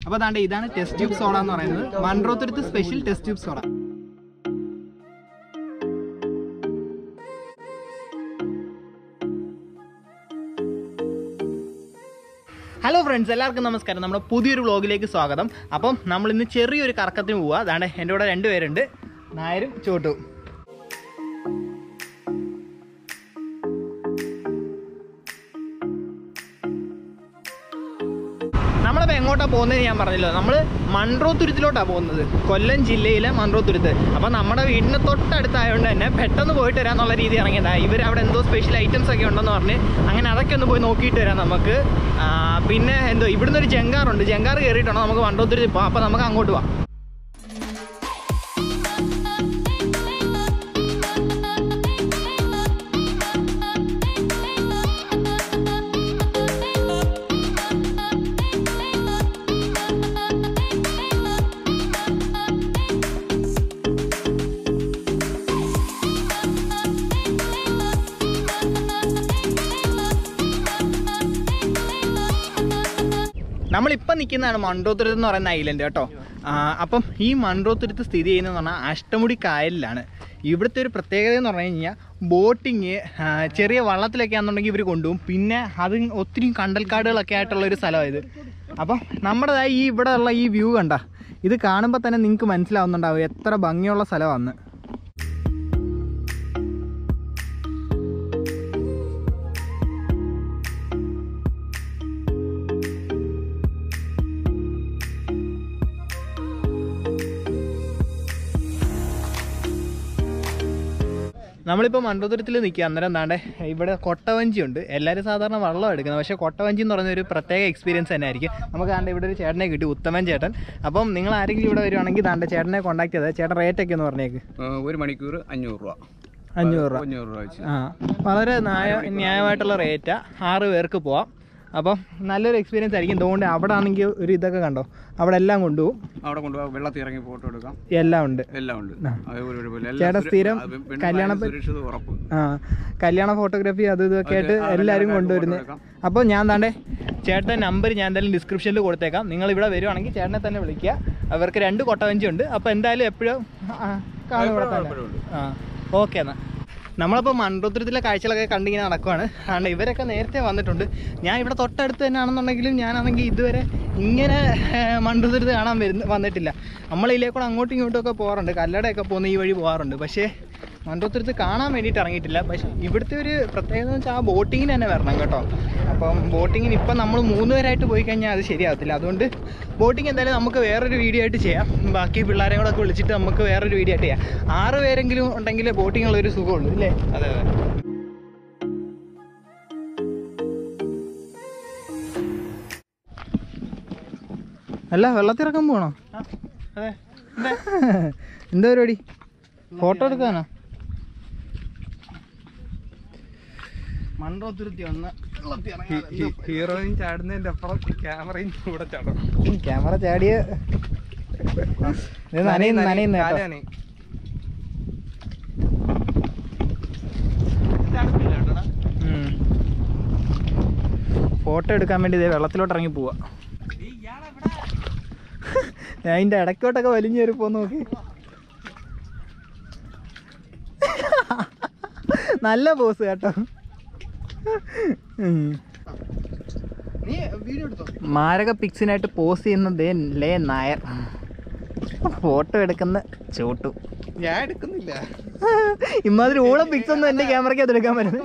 അപ്പോൾ അതാണ്ട് ഇതാണ് ടെസ്റ്റ് ട്യൂബ് സോഡ എന്ന് പറയുന്നത്. Munroturuttu special test tube soda. Hello friends, എല്ലാവർക്കും നമസ്കാരം. നമ്മുടെ പുതിയൊരു വ്ളോഗിലേക്ക് സ്വാഗതം. അപ്പം നമ്മളിന്ന് ചെറിയൊരു കറക്കത്തിന് പോവുക. അതാണ്ട് എൻ്റെ കൂടെ രണ്ടുപേരുണ്ട്, നായരും ചോട്ടും. നമ്മളിപ്പോൾ എങ്ങോട്ടാണ് പോകുന്നത് ഞാൻ പറഞ്ഞല്ലോ. നമ്മൾ മൺട്രോത്തുരുത്തിലോട്ടാണ് പോകുന്നത്, കൊല്ലം ജില്ലയിലെ മൺട്രോത്തുരുത്ത്. അപ്പോൾ നമ്മുടെ വീടിന് തൊട്ടടുത്തായതുകൊണ്ട് തന്നെ പെട്ടെന്ന് പോയിട്ട് വരാമെന്നുള്ള രീതി ഇറങ്ങിയതാണ്. ഇവർ അവിടെ എന്തോ സ്പെഷ്യൽ ഐറ്റംസ് ഒക്കെ ഉണ്ടെന്ന് പറഞ്ഞ് അങ്ങനെ അതൊക്കെ ഒന്ന് പോയി നോക്കിയിട്ട് വരാം നമുക്ക്. പിന്നെ എന്തോ ഇവിടുന്ന് ഒരു ജങ്കാറുണ്ട്, ജങ്കാർ കയറിയിട്ടുണ്ടോ നമുക്ക് മൺട്രോത്തുരുത്തി പോകാം. അപ്പോൾ നമുക്ക് അങ്ങോട്ട് പോവാം. നമ്മളിപ്പം നിൽക്കുന്നതാണ് മൺട്രോത്തുരുത്ത് എന്ന് പറയുന്ന ഐലൻഡ് കേട്ടോ. അപ്പം ഈ മൺട്രോത്തുരുത്ത് സ്ഥിതി ചെയ്യുന്നതെന്ന് പറഞ്ഞാൽ അഷ്ടമുടി കായലിലാണ്. ഇവിടുത്തെ ഒരു പ്രത്യേകത എന്ന് പറഞ്ഞു കഴിഞ്ഞാൽ ബോട്ടിങ് ചെറിയ വള്ളത്തിലൊക്കെ ആണെന്നുണ്ടെങ്കിൽ ഇവർ കൊണ്ടുപോകും. പിന്നെ അത് ഒത്തിരി കണ്ടൽക്കാടുകളൊക്കെ ആയിട്ടുള്ളൊരു സ്ഥലമായത്. അപ്പം നമ്മുടേതായി ഈ ഇവിടെ ഉള്ള ഈ വ്യൂ കണ്ട, ഇത് കാണുമ്പോൾ തന്നെ നിങ്ങൾക്ക് മനസ്സിലാവുന്നുണ്ടാവും എത്ര ഭംഗിയുള്ള സ്ഥലമാണ്. നമ്മളിപ്പോൾ മൺട്രോത്തുരുത്തിൽ നിൽക്കുക. അന്നേരം എന്താണ്ട് ഇവിടെ കൊട്ടവഞ്ചി ഉണ്ട്. എല്ലാവരും സാധാരണ വള്ളം എടുക്കുന്നത്, പക്ഷേ കൊട്ടവഞ്ചി എന്ന് പറയുന്ന ഒരു പ്രത്യേക എക്സ്പീരിയൻസ് തന്നെ ആയിരിക്കും. നമുക്ക് താണ്ട് ഇവിടെ ഒരു ചേട്ടനെ കിട്ടി, ഉത്തമൻ ചേട്ടൻ. അപ്പം നിങ്ങൾ ആരെങ്കിലും ഇവിടെ വരുവാണെങ്കിൽ താണ്ട് ചേട്ടനെ കോൺടാക്ട് ചെയ്താൽ. ചേട്ടൻ റേറ്റൊക്കെ ഒന്ന് പറഞ്ഞേക്ക്. 1 മണിക്കൂർ 500 രൂപ. 500 രൂപ. വളരെ ന്യായമായിട്ടുള്ള റേറ്റാണ്. 6 പേർക്ക് പോവാം. അപ്പം നല്ലൊരു എക്സ്പീരിയൻസ് ആയിരിക്കും. അതുകൊണ്ട് അവിടെ ആണെങ്കിൽ ഒരു ഇതൊക്കെ കണ്ടോ, അവിടെ എല്ലാം കൊണ്ടുപോകും. അവിടെ കൊണ്ടുപോകാം, വെള്ളത്തിൽ ഇറങ്ങി ഫോട്ടോ എടുക്കാം, എല്ലാം ഉണ്ട്. ചേട്ടാ സ്ഥിരം കല്യാണ ഫോട്ടോഗ്രാഫി അത് ഇതൊക്കെ ആയിട്ട് എല്ലാവരും കൊണ്ടുവരുന്നത്. അപ്പോൾ ഞാൻ താണ്ടേ ചേട്ടൻ്റെ നമ്പർ ഞാൻ എന്തായാലും ഡിസ്ക്രിപ്ഷനിൽ കൊടുത്തേക്കാം. നിങ്ങൾ ഇവിടെ വരുവാണെങ്കിൽ ചേട്ടനെ തന്നെ വിളിക്കുക. അവർക്ക് 2 കൊട്ടവഞ്ചി ഉണ്ട്. അപ്പോൾ എന്തായാലും എപ്പോഴും കാണും ഇവിടെ തന്നെ. ഓക്കെ എന്നാൽ നമ്മളപ്പോൾ മൺട്രോത്തുരുത്തിലെ കാഴ്ചകളൊക്കെ കണ്ടിങ്ങനെ നടക്കുവാണ്. കാരണം ഇവരൊക്കെ നേരത്തെ വന്നിട്ടുണ്ട്. ഞാൻ ഇവിടെ തൊട്ടടുത്ത് തന്നെ ആണെന്നുണ്ടെങ്കിലും ഞാനാണെങ്കിൽ ഇതുവരെ ഇങ്ങനെ മൺട്രോത്തുരുത്ത് കാണാൻ വന്നിട്ടില്ല. നമ്മളിതിലേക്കൂടെ അങ്ങോട്ടും ഇങ്ങോട്ടും ഒക്കെ പോകാറുണ്ട്, കല്ലടയൊക്കെ പോകുന്ന ഈ വഴി പോകാറുണ്ട്. പക്ഷേ മൺട്രോത്തുരുത്ത് കാണാൻ വേണ്ടിയിട്ട് ഇറങ്ങിയിട്ടില്ല. പക്ഷേ ഇവിടുത്തെ ഒരു പ്രത്യേകത എന്ന് വെച്ചാൽ ആ ബോട്ടിങ്ങിന് തന്നെ വരണം കേട്ടോ. അപ്പം ബോട്ടിങ്ങിന് ഇപ്പം നമ്മൾ 3 പേരായിട്ട് പോയി കഴിഞ്ഞാൽ അത് ശരിയാകത്തില്ല. അതുകൊണ്ട് ബോട്ടിങ് എന്തായാലും നമുക്ക് വേറൊരു വീഡിയോ ആയിട്ട് ചെയ്യാം. ബാക്കി പിള്ളേരെ കൂടെ ഒക്കെ വിളിച്ചിട്ട് നമുക്ക് വേറൊരു വീഡിയോ ആയിട്ട് ചെയ്യാം. 6 പേരെങ്കിലും ഉണ്ടെങ്കിൽ ബോട്ടിങ്ങുള്ളൊരു സുഖമുള്ളൂ ഇല്ലേ? അതെ അതെ. അല്ല വെള്ളത്തിറക്കാൻ പോകണോ? അതെ. എന്താ പരിപാടി? ഫോട്ടോ എടുക്കാനാ? മൺട്രോത്തുരുത്തി വന്ന് ഹീറോയിൻ ചാടുന്നതിന്റെ അപ്പുറം ക്യാമറയും കൂടെ ചാടും. ക്യാമറ ചാടിയ നനയുന്ന ഫോട്ടോ എടുക്കാൻ വേണ്ടി ഇതേ വെള്ളത്തിലോട്ട് ഇറങ്ങി പോവാ. അതിന്റെ ഇടയ്ക്കോട്ടൊക്കെ വലിഞ്ഞു കയറി പോന്ന് നോക്കി. നല്ല പോസ് കേട്ടോ. മാരക പിക്സിനായിട്ട് പോസ് ചെയ്യുന്നത് ലേ നായർ, ഫോട്ടോ എടുക്കുന്ന ചോട്ടു. ഞാൻ എടുക്കുന്നില്ല. ഇമാതിരി ഓളം പിക്സ് ഒന്നും എന്റെ ക്യാമറയ്ക്ക് അത് എടുക്കാൻ പറ്റും.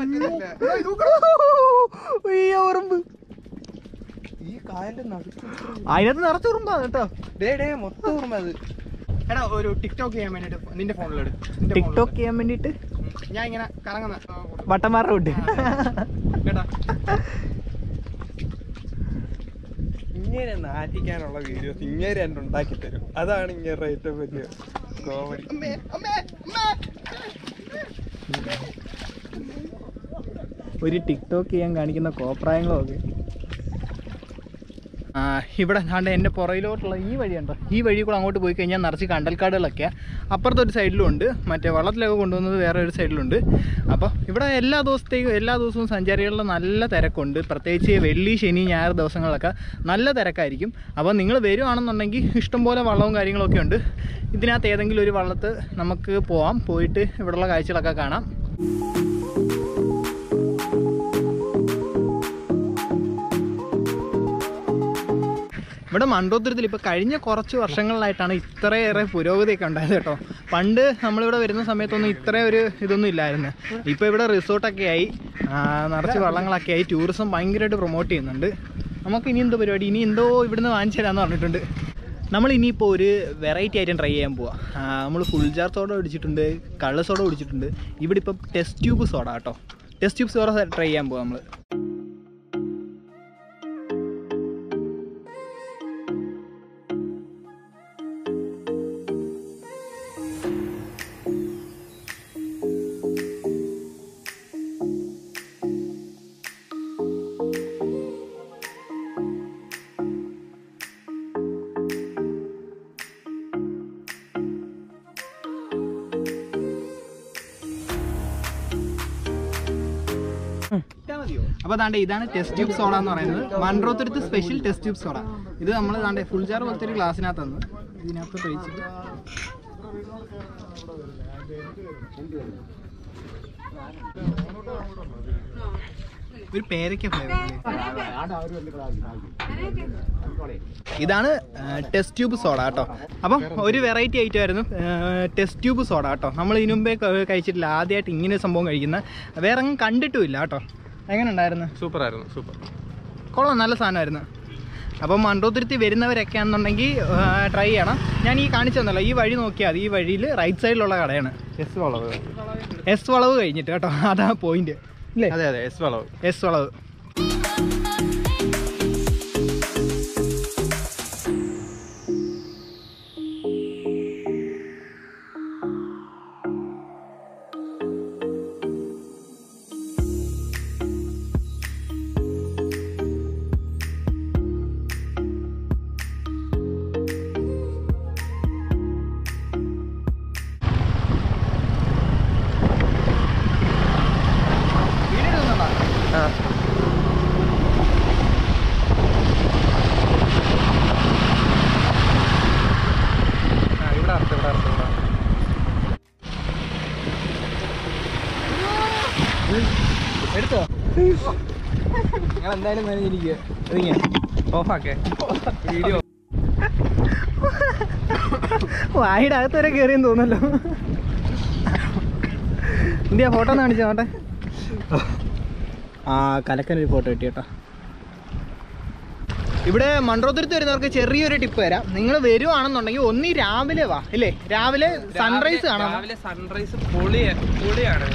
ഉറുമ്പ് അതിനകത്ത് നിറച്ച് ഉറുമ്പാ കേട്ടോ. മൊത്തം ഉറുമ്പ്. അത് എടാ ഒരു ടിക്ടോക്ക് ചെയ്യാൻ വേണ്ടിട്ട് നിന്റെ ഫോണിലെടുത്ത് ടിക്ടോക്ക് ചെയ്യാൻ വേണ്ടിട്ട് ഞാൻ ഇങ്ങനെ കറങ്ങുന്ന വട്ടന്മാരുടെ വിട്ട് കേട്ടാ. ഇങ്ങനെ നാറ്റിക്കാനുള്ള വീഡിയോസ് ഇങ്ങനെ രണ്ട് ഉണ്ടാക്കി തരും. അതാണ് ഇങ്ങനെ ഏറ്റവും വലിയ കോമഡി. ഒരു ടിക്ടോക്ക് ചെയ്യാൻ കാണിക്കുന്ന കോപ്രായങ്ങളൊക്കെ. ഇവിടെ കണ്ട എൻ്റെ പുറയിലോട്ടുള്ള ഈ വഴിയുണ്ടോ, ഈ വഴി കൂടെ അങ്ങോട്ട് പോയി കഴിഞ്ഞാൽ നിറച്ച് കണ്ടൽക്കാടുകളൊക്കെയാണ്. അപ്പുറത്തൊരു സൈഡിലും ഉണ്ട്, മറ്റേ വള്ളത്തിലൊക്കെ കൊണ്ടുവന്നത് വേറെ ഒരു സൈഡിലുണ്ട്. അപ്പോൾ ഇവിടെ എല്ലാ ദിവസവും സഞ്ചാരികളുടെ നല്ല തിരക്കുണ്ട്. പ്രത്യേകിച്ച് വെള്ളി, ശനി, ഞായർ ദിവസങ്ങളിലൊക്കെ നല്ല തിരക്കായിരിക്കും. അപ്പോൾ നിങ്ങൾ വരുവാണെന്നുണ്ടെങ്കിൽ ഇഷ്ടംപോലെ വള്ളവും കാര്യങ്ങളൊക്കെ ഉണ്ട്. ഇതിനകത്ത് ഏതെങ്കിലും ഒരു വള്ളത്ത് നമുക്ക് പോവാം, പോയിട്ട് ഇവിടെയുള്ള കാഴ്ചകളൊക്കെ കാണാം. ഇവിടെ മൺട്രോത്തുരുത്തിൽ ഇപ്പോൾ കഴിഞ്ഞ കുറച്ച് വർഷങ്ങളിലായിട്ടാണ് ഇത്രയേറെ പുരോഗതിയൊക്കെ ഉണ്ടായത് കേട്ടോ. പണ്ട് നമ്മളിവിടെ വരുന്ന സമയത്തൊന്നും ഇത്രയും ഒരു ഇതൊന്നും ഇല്ലായിരുന്നു. ഇപ്പോൾ ഇവിടെ റിസോർട്ടൊക്കെ ആയി, നിറച്ച് വള്ളങ്ങളൊക്കെ ആയി, ടൂറിസം ഭയങ്കരമായിട്ട് പ്രൊമോട്ട് ചെയ്യുന്നുണ്ട്. നമുക്ക് ഇനി എന്തോ പരിപാടി, ഇനി എന്തോ ഇവിടുന്ന് വാങ്ങിച്ചു തരാമെന്ന് പറഞ്ഞിട്ടുണ്ട്. നമ്മളിനിയിപ്പോൾ ഒരു വെറൈറ്റി ഐറ്റം ട്രൈ ചെയ്യാൻ പോവാം. നമ്മൾ ഫുൾ ജാർ സോഡ കുടിച്ചിട്ടുണ്ട്, കള്ള് സോഡ കുടിച്ചിട്ടുണ്ട്. ഇവിടെ ഇപ്പം ടെസ്റ്റ് ട്യൂബ് സോഡ കേട്ടോ, ടെസ്റ്റ് ട്യൂബ് സോഡ ട്രൈ ചെയ്യാൻ പോവാം നമ്മൾ. അപ്പോൾ അതാണ്ട് ഇതാണ് ടെസ്റ്റ് ട്യൂബ് സോഡ എന്ന് പറയുന്നത്. Munroturuttu special test tube soda. ഇത് നമ്മൾ താണ്ട് ഫുൾ ജാർ പോലത്തെ ഒരു ഗ്ലാസ്സിനകത്ത് തന്നു. ഇതിനകത്ത് കഴിച്ചിട്ട് ഒരു പേരയ്ക്ക ഫ്ലേവർ. ഇതാണ് ടെസ്റ്റ് ട്യൂബ് സോഡ കേട്ടോ. അപ്പം ഒരു വെറൈറ്റി ഐറ്റം ആയിരുന്നു ടെസ്റ്റ് ട്യൂബ് സോഡ കേട്ടോ. നമ്മൾ ഇതിനു മുമ്പേ കഴിച്ചിട്ടില്ല, ആദ്യമായിട്ട് ഇങ്ങനെ സംഭവം കഴിക്കുന്ന, വേറെ ഒന്നും കണ്ടിട്ടുമില്ല കേട്ടോ. എങ്ങനെ ഉണ്ടായിരുന്നു? സൂപ്പറായിരുന്നു, സൂപ്പർ, കൊള്ളാം, നല്ല സാധനമായിരുന്നു. അപ്പം മൺട്രോത്തുരുത്തി വരുന്നവരൊക്കെ ആണെന്നുണ്ടെങ്കിൽ ട്രൈ ചെയ്യണം. ഞാൻ ഈ കാണിച്ചു തന്നല്ലോ, ഈ വഴി നോക്കിയാൽ മതി. ഈ വഴിയിൽ റൈറ്റ് സൈഡിലുള്ള കടയാണ്. എസ് വളവ് കഴിഞ്ഞിട്ട് കേട്ടോ, അതാ പോയിന്റ് അല്ലേ? അതെ അതെ, എസ് വളവ്. എടുത്തോ? ഞാൻ എന്തായാലും നനഞ്ഞിരിക്കുക. ഓഫാക്കേ വീഡിയോ. വായുടെ അകത്ത് വരെ കയറിയെന്ന് തോന്നല്ലോ. ഇന്ത്യ ഫോട്ടോ ഒന്ന് കാണിച്ചോ നോട്ടെ. കലക്കനൊരു ഫോട്ടോ കിട്ടി കേട്ടോ. ഇവിടെ മൺട്രോത്തുരുത്ത് വരുന്നവർക്ക് ചെറിയൊരു ടിപ്പ് തരാം. നിങ്ങൾ വരുവാണെന്നുണ്ടെങ്കിൽ ഒന്നീ രാവിലെ വാ, ഇല്ലേ? രാവിലെ സൺറൈസ് കാണാം. സൺറൈസ് പൊളിയാണ്.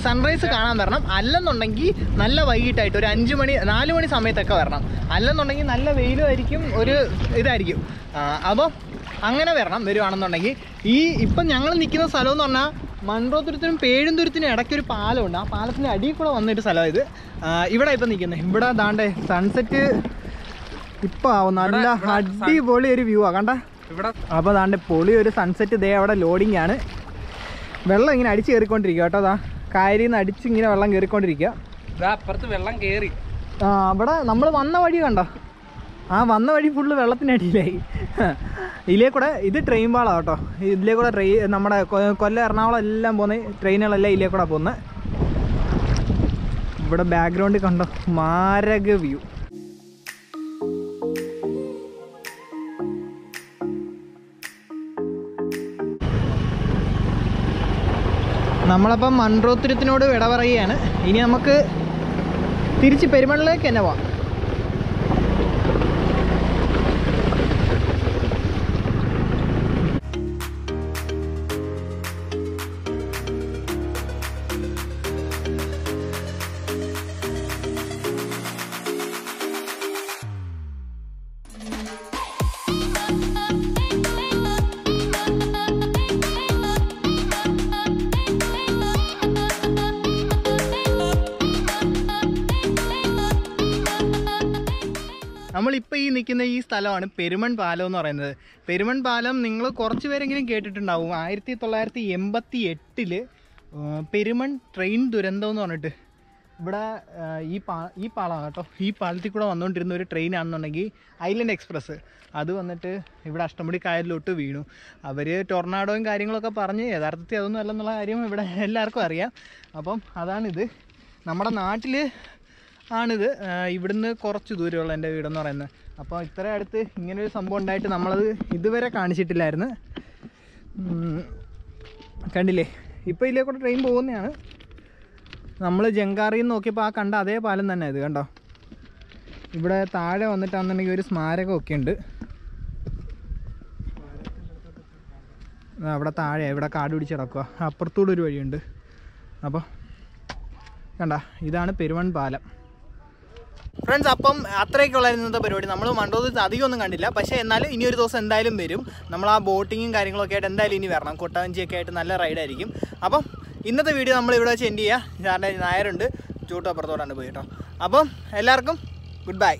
സൺറൈസ് കാണാൻ വരണം. അല്ലെന്നുണ്ടെങ്കിൽ നല്ല വൈകിട്ടായിട്ട് ഒരു 5 മണി 4 മണി സമയത്തൊക്കെ വരണം. അല്ലെന്നുണ്ടെങ്കിൽ നല്ല വെയിലും ആയിരിക്കും, ഒരു ഇതായിരിക്കും. അപ്പോൾ അങ്ങനെ വരണം വരുവാണെന്നുണ്ടെങ്കിൽ. ഇപ്പം ഞങ്ങൾ നിൽക്കുന്ന സ്ഥലം എന്ന് പറഞ്ഞാൽ മൺട്രോത്തുരുത്തിനും പേഴുംതുരുത്തിനും ഇടയ്ക്കൊരു പാലമുണ്ട്. ആ പാലത്തിൻ്റെ അടിയിൽ കൂടെ വന്നൊരു സ്ഥലം ഇത്. ഇവിടെ ഇപ്പം നിൽക്കുന്നത്. ഇവിടെ ദാണ്ടേ സൺസെറ്റ് ഇപ്പം ആവും. നല്ല അടിപൊളി ഒരു വ്യൂ ആണ് കണ്ട ഇവിടെ. അപ്പോൾ ദാണ്ട് പൊളി ഒരു സൺസെറ്റ്. ദേ അവിടെ ലോഡിങ് ആണ്. വെള്ളം ഇങ്ങനെ അടിച്ച് കയറിക്കൊണ്ടിരിക്കുക കേട്ടോ. അതാ കായലിൽ നിന്ന് അടിച്ച് ഇങ്ങനെ വെള്ളം കയറിക്കൊണ്ടിരിക്കുക. അപ്പുറത്ത് വെള്ളം കയറി. അവിടെ നമ്മൾ വന്ന വഴി കണ്ടോ? വന്ന വഴി ഫുള്ള് വെള്ളത്തിനടിയിലായി. ഇതിലേ കൂടെ ഇത് ട്രെയിൻ പാളാണ് കേട്ടോ. ഇതിലേ കൂടെ നമ്മുടെ കൊല്ലം എറണാകുളം എല്ലാം പോകുന്ന ട്രെയിനുകളെല്ലാം ഇതിലേ കൂടെ പോകുന്നത്. ഇവിടെ ബാക്ക്ഗ്രൗണ്ടിൽ കണ്ടോ, മാരക വ്യൂ. നമ്മളപ്പം മൺട്രോത്തുരുത്തിനോട് വിട പറയുകയാണ്. ഇനി നമുക്ക് തിരിച്ച് പെരുമണിലേക്ക് തന്നെ പോവാം. നമ്മളിപ്പോൾ ഈ നിൽക്കുന്ന ഈ സ്ഥലമാണ് പെരുമൺ പാലം എന്ന് പറയുന്നത്. പെരുമൺ പാലം നിങ്ങൾ കുറച്ച് പേരെങ്കിലും കേട്ടിട്ടുണ്ടാവും. 1988 പെരുമൺ ട്രെയിൻ ദുരന്തം എന്ന് പറഞ്ഞിട്ട് ഇവിടെ ഈ പാലമാണ് കേട്ടോ. ഈ പാലത്തിൽ കൂടെ വന്നുകൊണ്ടിരുന്ന ഒരു ട്രെയിനാണെന്നുണ്ടെങ്കിൽ ഐലൻഡ് എക്സ്പ്രസ്, അത് വന്നിട്ട് ഇവിടെ അഷ്ടമുടി കായലിലോട്ട് വീണു. അവർ ടൊർണാഡോയും കാര്യങ്ങളൊക്കെ പറഞ്ഞ് യഥാർത്ഥത്തിൽ അതൊന്നും അല്ലെന്നുള്ള കാര്യം ഇവിടെ എല്ലാവർക്കും അറിയാം. അപ്പം അതാണിത്. നമ്മുടെ നാട്ടിൽ ആണിത്. ഇവിടുന്ന് കുറച്ച് ദൂരമുള്ള എൻ്റെ വീടെന്ന് പറയുന്നത്. അപ്പോൾ ഇത്ര അടുത്ത് ഇങ്ങനൊരു സംഭവം ഉണ്ടായിട്ട് നമ്മളത് ഇതുവരെ കാണിച്ചിട്ടില്ലായിരുന്നു. കണ്ടില്ലേ, ഇപ്പോൾ ഇതിലേക്കൂടെ ട്രെയിൻ പോകുന്നതാണ്. നമ്മൾ ജങ്കാറിയിൽ നിന്ന് നോക്കിയപ്പോൾ ആ കണ്ട അതേ പാലം തന്നെ ഇത് കണ്ടോ. ഇവിടെ താഴെ വന്നിട്ടാണെന്നുണ്ടെങ്കിൽ ഒരു സ്മാരകമൊക്കെ ഉണ്ട്. അവിടെ താഴെ ഇവിടെ കാട് പിടിച്ച് കിടക്കുക. അപ്പുറത്തൂടെ ഒരു വഴിയുണ്ട്. അപ്പോൾ കണ്ട, ഇതാണ് പെരുമൺ പാലം. ഫ്രണ്ട്സ്, അപ്പം അത്രയൊക്കെ ഉള്ളായിരുന്നു ഇന്നത്തെ പരിപാടി. നമ്മൾ മണ്ടോത്ത് അധികമൊന്നും കണ്ടില്ല, പക്ഷേ എന്നാലും ഇനി ഒരു ദിവസം എന്തായാലും വരും. നമ്മൾ ആ ബോട്ടിങ്ങും കാര്യങ്ങളൊക്കെ ആയിട്ട് എന്തായാലും ഇനി വരണം. കൊട്ടവഞ്ചിയൊക്കെ ആയിട്ട് നല്ല റൈഡായിരിക്കും. അപ്പം ഇന്നത്തെ വീഡിയോ നമ്മൾ ഇവിടെ വെച്ച് എൻഡ് ചെയ്യുക. കാരണം നായരുണ്ട്, ചൂട്ടപ്പുറത്തോടാണ് പോയി കേട്ടോ. അപ്പം എല്ലാവർക്കും ഗുഡ് ബൈ.